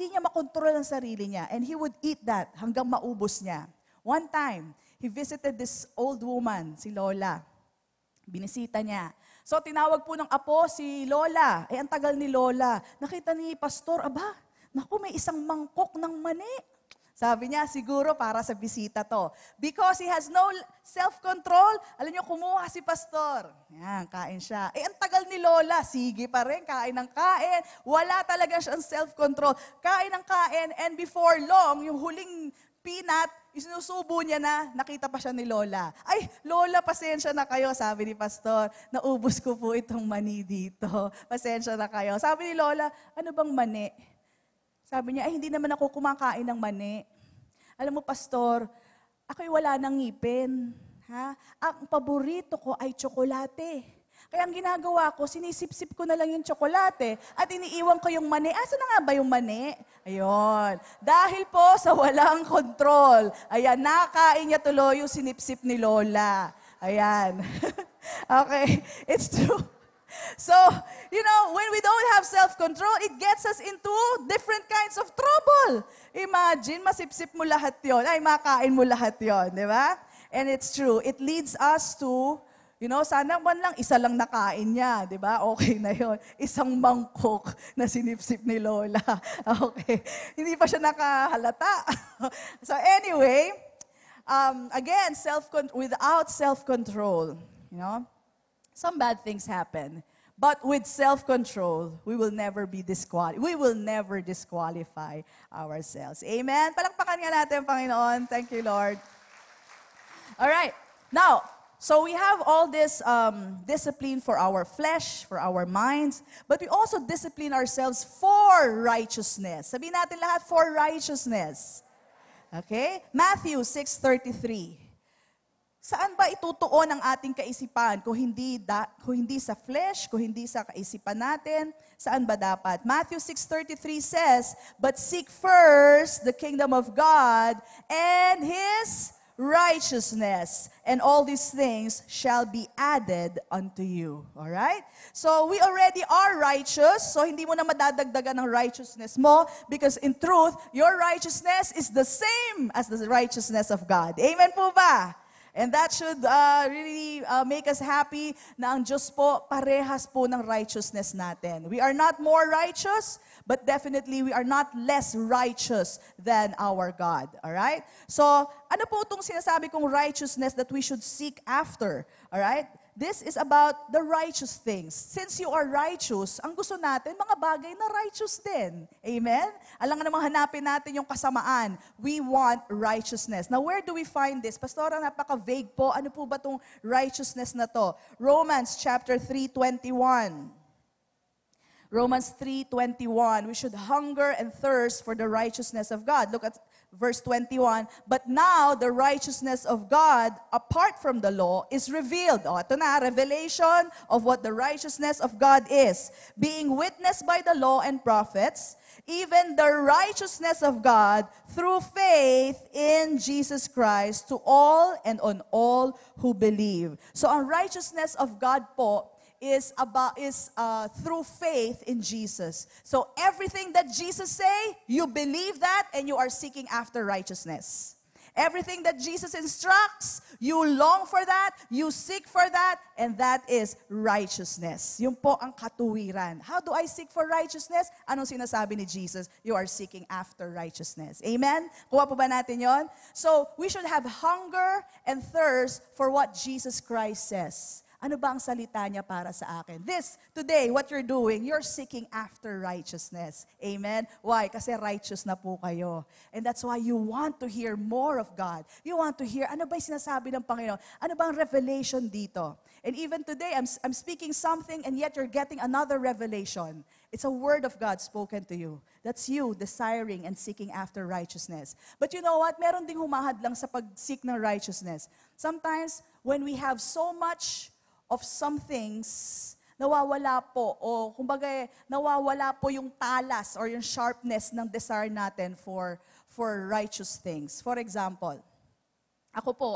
niya makontrol ang sarili niya. And he would eat that hanggang maubos niya. One time, he visited this old woman, si Lola. Binisita niya. So, tinawag po ng apo si Lola. Ang tagal ni Lola. Nakita ni Pastor, aba, naku, may isang mangkok ng mani. Sabi niya, siguro para sa bisita to. Because he has no self-control, alam niyo, kumuha si Pastor. Yan, kain siya. Ang tagal ni Lola, sige pa rin, kain ng kain. Wala talaga siyang self-control. Kain ng kain, and before long, yung huling peanut, isinusubo niya na, nakita pa siya ni Lola. Ay, Lola, pasensya na kayo, sabi ni Pastor. Naubos ko po itong mani dito. Pasensya na kayo. Sabi ni Lola, ano bang mani? Sabi niya, ay hindi naman ako kumakain ng mani. Alam mo, Pastor, ako'y wala ng ngipin. Ha? Ang paborito ko ay tsokolate. Kaya ang ginagawa ko, sinisip-sip ko na lang yung tsokolate at iniiwan ko yung mani. Asa na nga ba yung mani? Ayun. Dahil po sa walang control, ayan, nakain niya tuloy yung sinipsip ni Lola. Ayan. Okay, it's true. So, you know, when we don't have self-control, it gets us into different kinds of trouble. Imagine, masipsip mo lahat yon, ay makain mo lahat yon, di ba? And it's true. It leads us to, sana man lang isa lang nakain niya, di ba? Okay na yon. Isang mangkok na sinipsip ni Lola. Okay. Hindi pa siya nakahalata. So anyway, again, without self-control, some bad things happen. But with self-control, we will never disqualify ourselves. Amen? Palakpakan nga natin, Panginoon. Thank you, Lord. All right. Now, so we have all this discipline for our flesh, for our minds, but we also discipline ourselves for righteousness. Sabihin natin lahat, for righteousness. Okay? Matthew 6:33. Saan ba itutuon ang ating kaisipan? Kung hindi sa flesh, kung hindi sa kaisipan natin, saan ba dapat? Matthew 6:33 says, "But seek first the kingdom of God and His righteousness, and all these things shall be added unto you." Alright? So, we already are righteous, so hindi mo na madadagdagan ng righteousness mo, because in truth, your righteousness is the same as the righteousness of God. Amen po ba? And that should really make us happy na ang Diyos po, parehas po ng righteousness natin. We are not more righteous, but definitely we are not less righteous than our God. Alright? So, ano po itong sinasabi kong righteousness that we should seek after? Alright? This is about the righteous things. Since you are righteous, ang gusto natin, mga bagay na righteous din. Amen? Alam nga namang hanapin natin yung kasamaan. We want righteousness. Now, where do we find this? Pastora, napaka-vague po. Ano po ba itong righteousness na to? Romans chapter 3:21. Romans 3:21. We should hunger and thirst for the righteousness of God. Look at verse 21, "But now the righteousness of God apart from the law is revealed." O, ito na, revelation of what the righteousness of God is. "Being witnessed by the law and prophets, even the righteousness of God through faith in Jesus Christ to all and on all who believe." So, ang righteousness of God po is through faith in Jesus. So everything that Jesus say, you believe that and you are seeking after righteousness. Everything that Jesus instructs, you long for that, you seek for that, and that is righteousness. Yun po ang katuwiran. How do I seek for righteousness? Anong sinasabi ni Jesus? You are seeking after righteousness. Amen? Kuha po ba natin yon? So, we should have hunger and thirst for what Jesus Christ says. Ano ba ang salita niya para sa akin? Today, what you're doing, you're seeking after righteousness. Amen? Why? Kasi righteous na po kayo. And that's why you want to hear more of God. You want to hear, ano ba yung sinasabi ng Panginoon? Ano ba ang revelation dito? And even today, I'm speaking something and yet you're getting another revelation. It's a word of God spoken to you. That's you desiring and seeking after righteousness. But you know what? Meron ding humahadlang sa pag-seek ng righteousness. Sometimes, when we have so much of some things, nawawala po, o kumbaga nawawala po yung talas or yung sharpness ng desire natin for righteous things. For example, ako po,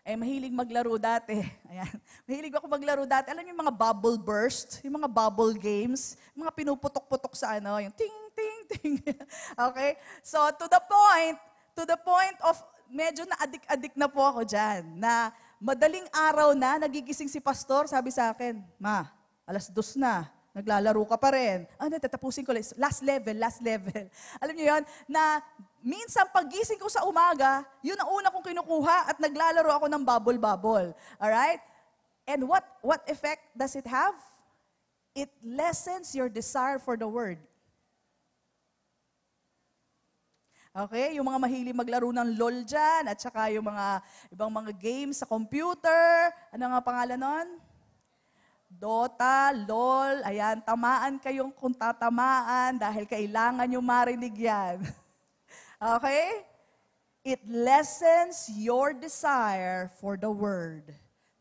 mahilig maglaro dati. Ayan. Mahilig ako maglaro dati. Alam niyo yung mga bubble burst, yung mga bubble games, yung mga pinuputok-putok sa yung ting, ting, ting. Okay? So, to the point of, medyo na-addict na po ako dyan, na madaling araw na, nagigising si pastor, sabi sa akin, "Ma, 2:00 na, naglalaro ka pa rin." Tatapusin ko, last level. Alam niyo yon, na minsan paggising ko sa umaga, yun ang una kong kinukuha at naglalaro ako ng bubble. Alright? And what effect does it have? It lessens your desire for the word. Okay? Yung mga mahilig maglaro ng LOL dyan, at saka yung mga ibang mga games sa computer. Ano nga pangalan nun? Dota, LOL, ayan, tamaan kayong kung tatamaan dahil kailangan nyo marinig yan. Okay? It lessens your desire for the Word.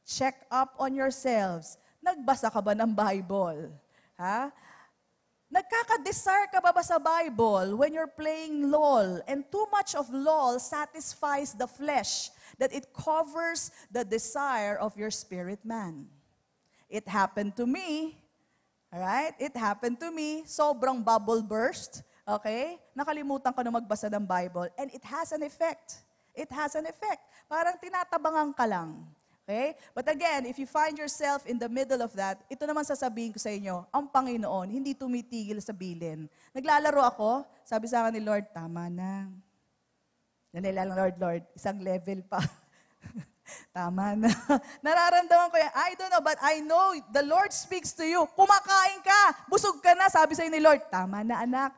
Check up on yourselves. Nagbasa ka ba ng Bible? Ha? Nagkaka-desire ka ba sa Bible when you're playing LOL? And too much of LOL satisfies the flesh, that it covers the desire of your spirit man. It happened to me. Alright? It happened to me. Sobrang bubble burst. Okay? Nakalimutan ko na magbasa ng Bible. And it has an effect. it has an effect. Parang tinatabangan ka lang. Okay? But again, if you find yourself in the middle of that, ito naman sasabihin ko sa inyo, ang Panginoon, hindi tumitigil sa bilin. Naglalaro ako, sabi sa akin ni Lord, tama na. Nanilang, Lord, isang level pa. Tama na. Nararamdaman ko yan. I don't know, but I know the Lord speaks to you. Kumakain ka, busog ka na, sabi sa'yo ni Lord, tama na anak.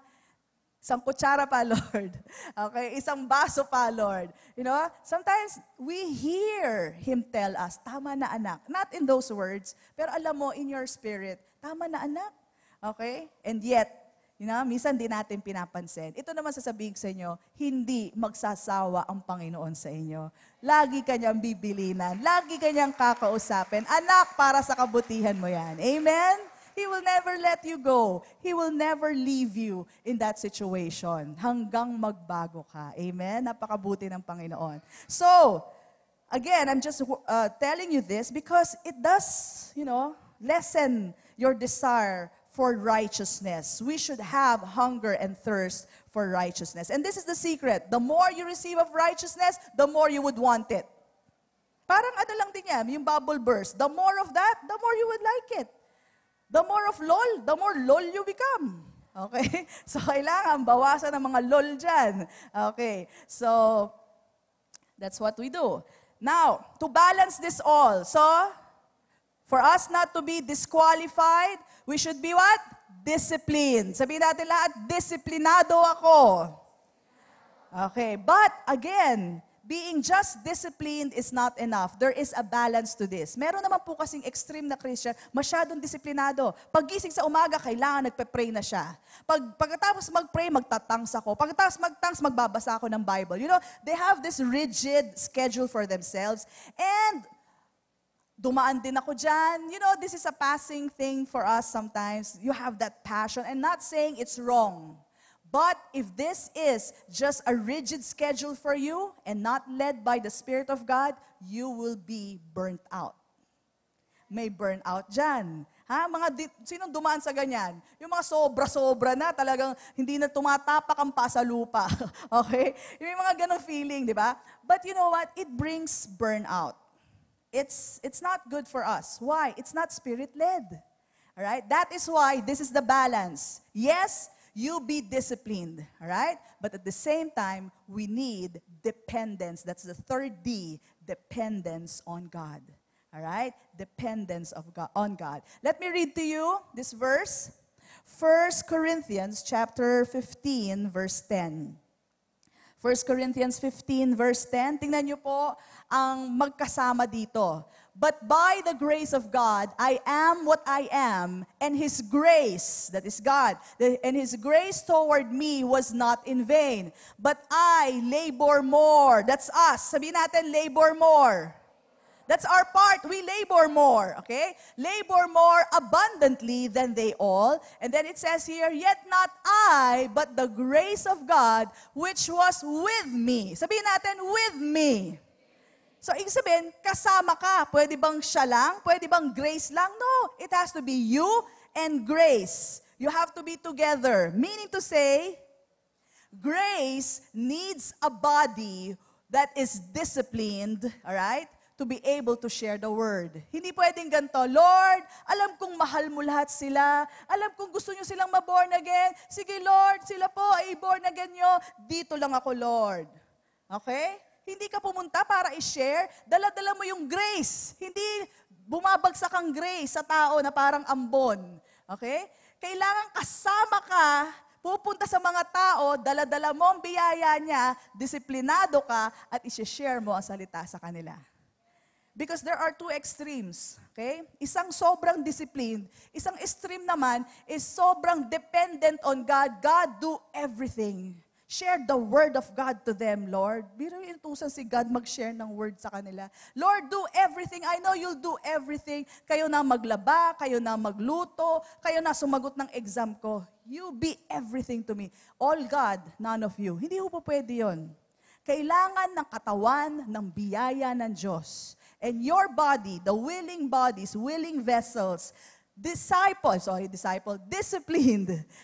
Isang kutsara pa, Lord. Okay? Isang baso pa, Lord. You know, sometimes we hear Him tell us, tama na anak. Not in those words, pero alam mo, in your spirit, tama na anak. Okay? And yet, you know, minsan di natin pinapansin. Ito naman sasabihin ko sa inyo, hindi magsasawa ang Panginoon sa inyo. Lagi kanyang bibilinan. Lagi kanyang kakausapin. Anak, para sa kabutihan mo yan. Amen? He will never let you go. He will never leave you in that situation hanggang magbago ka. Amen? Napakabuti ng Panginoon. So, again, I'm just telling you this because it does, you know, lessen your desire for righteousness. We should have hunger and thirst for righteousness. And this is the secret. The more you receive of righteousness, the more you would want it. Parang ano lang din yan, yung bubble burst. The more of that, the more you would like it. The more of lol, the more lol you become. Okay? So, kailangan bawasan ng mga lol dyan. Okay. So, that's what we do. Now, to balance this all, so, for us not to be disqualified, we should be what? Disciplined. Sabihin natin lahat, disiplinado ako. Okay. But, again, being just disciplined is not enough. There is a balance to this. Meron naman po kasing extreme na Christian, masyadong disiplinado. Paggising sa umaga, kailangan nagpe-pray na siya. Pagkatapos mag-pray, magtatangs ako. Pagkatapos magtangs, magbabasa ako ng Bible. You know, they have this rigid schedule for themselves. And dumaan din ako dyan. You know, this is a passing thing for us sometimes. You have that passion. And not saying it's wrong. But if this is just a rigid schedule for you and not led by the Spirit of God, you will be burnt out. May burnout dyan. Ha? Sinong dumaan sa ganyan? Yung mga sobra-sobra na, talagang hindi na tumatapak ang pa sa lupa. Okay? Yung mga ganong feeling, di ba? But you know what? It brings burnout. It's not good for us. Why? It's not Spirit-led. All right? That is why this is the balance. Yes, you be disciplined, all right? But at the same time, we need dependence. That's the third D, dependence on God, all right? Dependence on God. Let me read to you this verse, 1 Corinthians chapter 15, verse 10. 1 Corinthians 15, verse 10. Tingnan niyo po ang magkasama dito. But by the grace of God, I am what I am, and His grace, that is God, and His grace toward me was not in vain. But I labor more. That's us. Sabihin natin, labor more. That's our part. We labor more, okay? Labor more abundantly than they all. And then it says here, yet not I, but the grace of God, which was with me. Sabihin natin, with me. So, ibig sabihin, kasama ka. Pwede bang siya lang? Pwede bang grace lang? No. It has to be you and grace. You have to be together. Meaning to say, grace needs a body that is disciplined, all right, to be able to share the word. Hindi pwedeng ganito, Lord, alam kong mahal mo lahat sila. Alam kong gusto nyo silang ma-born again. Sige, Lord, sila po ay born again nyo. Dito lang ako, Lord. Okay? Hindi ka pumunta para i-share, dala-dala mo yung grace. Hindi bumabagsak ang grace sa tao na parang ambon. Okay? Kailangan kasama ka, pupunta sa mga tao, dala-dala mo ang biyaya niya, disiplinado ka, at i-share mo ang salita sa kanila. Because there are two extremes. Okay? Isang sobrang disciplined, isang extreme naman is sobrang dependent on God. God, do everything. Share the word of God to them, Lord. Biro inutusan si God mag-share ng word sa kanila. Lord, do everything. I know you'll do everything. Kayo na maglaba, kayo na magluto, kayo na sumagot ng exam ko. You be everything to me. All God, none of you. Hindi po pwede yun. Kailangan ng katawan ng biyaya ng Diyos. And your body, the willing bodies, willing vessels, disciplined.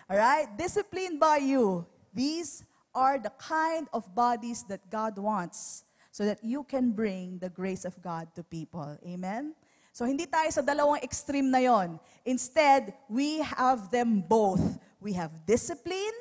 All right? Disciplined by you. These are the kind of bodies that God wants. so that you can bring the grace of God to people. Amen? So hindi tayo sa dalawang extreme na yon. Instead, we have them both. We have discipline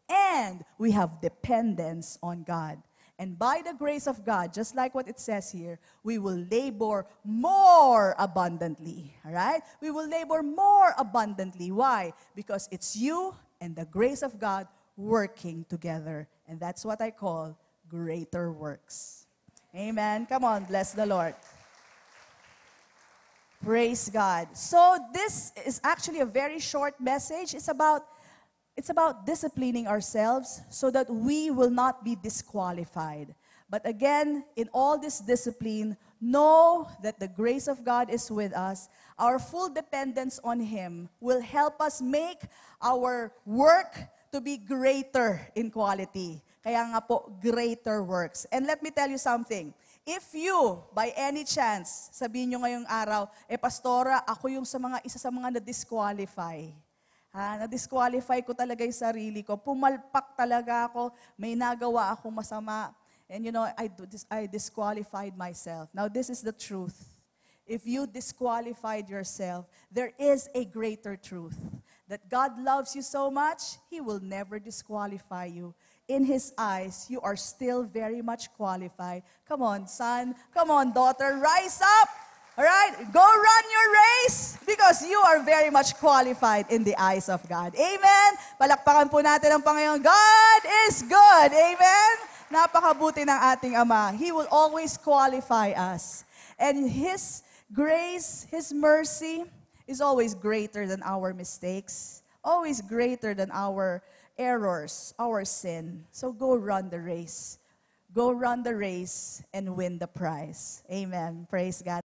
and we have dependence on God. And by the grace of God, just like what it says here, we will labor more abundantly. All right? We will labor more abundantly. Why? Because it's you and the grace of God working together. And that's what I call greater works. Amen. Come on, bless the Lord. Praise God. So this is actually a very short message. It's about disciplining ourselves so that we will not be disqualified. But again, in all this discipline, know that the grace of God is with us. Our full dependence on Him will help us make our work to be greater in quality. Kaya nga po, greater works. And let me tell you something. If you, by any chance, sabihin nyo ngayong araw, Pastora, ako yung isa sa mga na-disqualify. Na-disqualify ko talaga yung sarili ko. Pumalpak talaga ako. May nagawa akong masama. And I disqualified myself. Now, this is the truth. If you disqualified yourself, there is a greater truth. That God loves you so much, He will never disqualify you. In His eyes, you are still very much qualified. Come on, son. Come on, daughter. Rise up. All right? Go run your race because you are very much qualified in the eyes of God. Amen? Palakpakan po natin ang Panginoon. God is good. Amen? Napakabuti ng ating Ama. He will always qualify us. And His grace, His mercy is always greater than our mistakes. Always greater than our errors, our sin. So go run the race. Go run the race and win the prize. Amen. Praise God.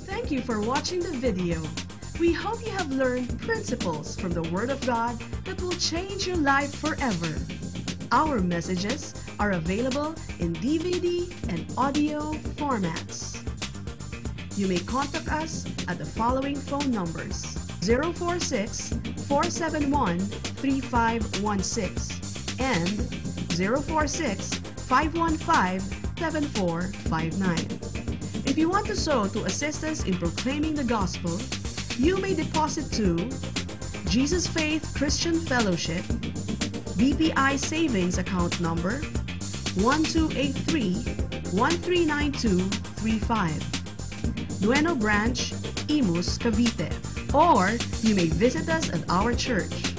Thank you for watching the video. We hope you have learned principles from the Word of God that will change your life forever. Our messages are available in DVD and audio formats. You may contact us at the following phone numbers: 046-471-3516 and 046-515-7459. If you want to sow to assist us in proclaiming the gospel, you may deposit to Jesus Faith Christian Fellowship, BPI Savings Account Number 1283-139235, Nueno Branch, Imus, Cavite. Or you may visit us at our church,